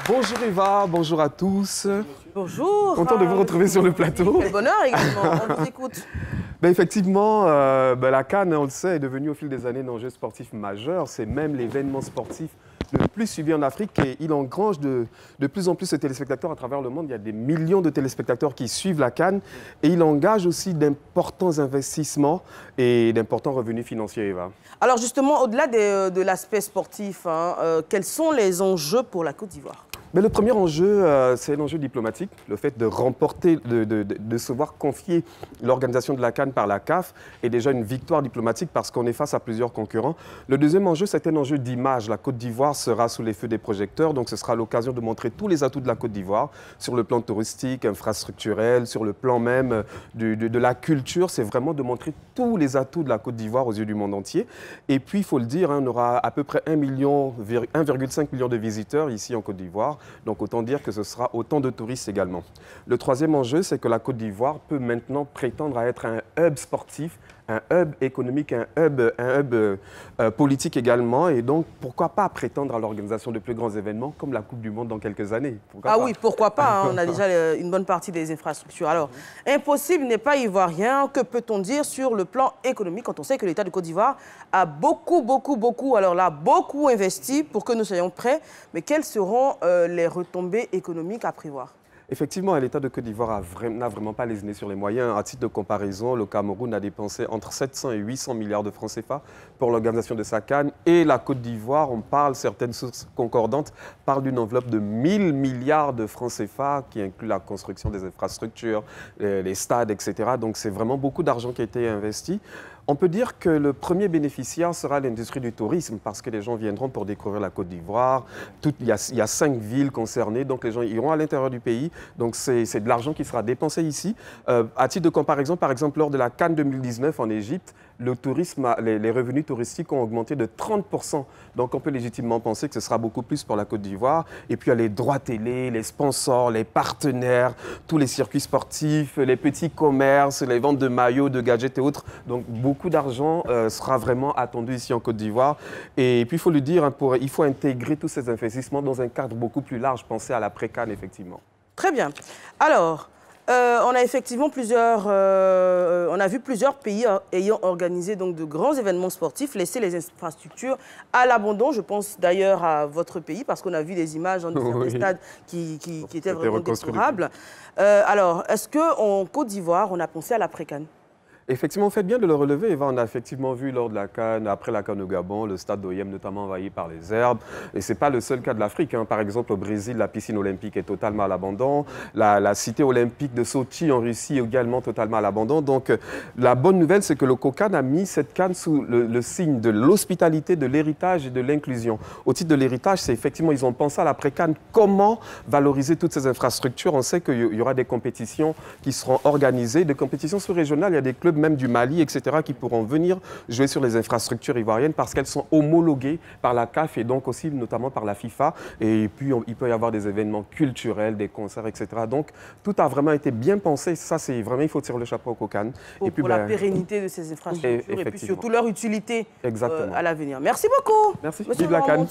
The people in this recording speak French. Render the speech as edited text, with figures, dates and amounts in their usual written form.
Bonjour Eva, bonjour à tous. Bonjour. Content de vous retrouver sur le plateau. Quel bonheur également, on vous écoute. Ben effectivement, la CAN, on le sait, est devenue au fil des années un enjeu sportif majeur. C'est même l'événement sportif le plus suivi en Afrique et il engrange de plus en plus de téléspectateurs à travers le monde. Il y a des millions de téléspectateurs qui suivent la CAN et il engage aussi d'importants investissements et d'importants revenus financiers, Eva. Alors justement, au-delà de l'aspect sportif, quels sont les enjeux pour la Côte d'Ivoire ? Mais le premier enjeu, c'est l'enjeu diplomatique, le fait de remporter, de se voir confier l'organisation de la CAN par la CAF est déjà une victoire diplomatique parce qu'on est face à plusieurs concurrents. Le deuxième enjeu, c'est un enjeu d'image. La Côte d'Ivoire sera sous les feux des projecteurs, donc ce sera l'occasion de montrer tous les atouts de la Côte d'Ivoire sur le plan touristique, infrastructurel, sur le plan même de la culture. C'est vraiment de montrer tous les atouts de la Côte d'Ivoire aux yeux du monde entier. Et puis, il faut le dire, on aura à peu près 1,5 million de visiteurs ici en Côte d'Ivoire. Donc autant dire que ce sera autant de touristes également. Le troisième enjeu, c'est que la Côte d'Ivoire peut maintenant prétendre à être un hub sportif, un hub économique, un hub politique également. Et donc, pourquoi pas prétendre à l'organisation de plus grands événements comme la Coupe du Monde dans quelques années? Oui, pourquoi pas, on a déjà une bonne partie des infrastructures. Alors, impossible n'est pas ivoirien. Que peut-on dire sur le plan économique quand on sait que l'État de Côte d'Ivoire a beaucoup investi pour que nous soyons prêts? Mais quelles seront les retombées économiques à prévoir? Effectivement, l'État de Côte d'Ivoire n'a vraiment pas lésiné sur les moyens. À titre de comparaison, le Cameroun a dépensé entre 700 et 800 milliards de francs CFA pour l'organisation de sa CAN. Et la Côte d'Ivoire, certaines sources concordantes parlent d'une enveloppe de 1000 milliards de francs CFA qui inclut la construction des infrastructures, les stades, etc. Donc c'est vraiment beaucoup d'argent qui a été investi. On peut dire que le premier bénéficiaire sera l'industrie du tourisme parce que les gens viendront pour découvrir la Côte d'Ivoire. Il y a 5 villes concernées, donc les gens iront à l'intérieur du pays. Donc c'est de l'argent qui sera dépensé ici. À titre de comparaison, par exemple, lors de la CAN 2019 en Égypte, le tourisme, les revenus touristiques ont augmenté de 30%. Donc on peut légitimement penser que ce sera beaucoup plus pour la Côte d'Ivoire. Et puis il y a les droits télé, les sponsors, les partenaires, tous les circuits sportifs, les petits commerces, les ventes de maillots, de gadgets et autres. Donc beaucoup d'argent sera vraiment attendu ici en Côte d'Ivoire. Et puis il faut le dire, il faut intégrer tous ces investissements dans un cadre beaucoup plus large, penser à l'après-CAN effectivement. Très bien. Alors, on a effectivement on a vu plusieurs pays ayant organisé donc de grands événements sportifs, laisser les infrastructures à l'abandon. Je pense d'ailleurs à votre pays parce qu'on a vu des images dans des stades qui étaient vraiment déplorables. Alors, est-ce qu'en Côte d'Ivoire, on a pensé à l'après-CAN ? Effectivement, vous faites bien de le relever, Eva. On a effectivement vu lors de la CAN, après la CAN au Gabon, le stade d'OIM notamment envahi par les herbes. Et ce n'est pas le seul cas de l'Afrique. Par exemple, au Brésil, la piscine olympique est totalement à l'abandon. La cité olympique de Sochi en Russie est également totalement à l'abandon. Donc, la bonne nouvelle, c'est que le COCAN a mis cette CAN sous le signe de l'hospitalité, de l'héritage et de l'inclusion. Au titre de l'héritage, c'est effectivement, ils ont pensé à l'après-CAN, comment valoriser toutes ces infrastructures. On sait qu'il y aura des compétitions qui seront organisées, des compétitions sous-régionales. Il y a des clubs même du Mali, etc., qui pourront venir jouer sur les infrastructures ivoiriennes parce qu'elles sont homologuées par la CAF et donc aussi notamment par la FIFA. Et puis, il peut y avoir des événements culturels, des concerts, etc. Donc, tout a vraiment été bien pensé. Ça, c'est vraiment, il faut tirer le chapeau au COCAN. Pour la pérennité de ces infrastructures et puis surtout leur utilité à l'avenir. Merci beaucoup. Merci. Monsieur Vive la CAN.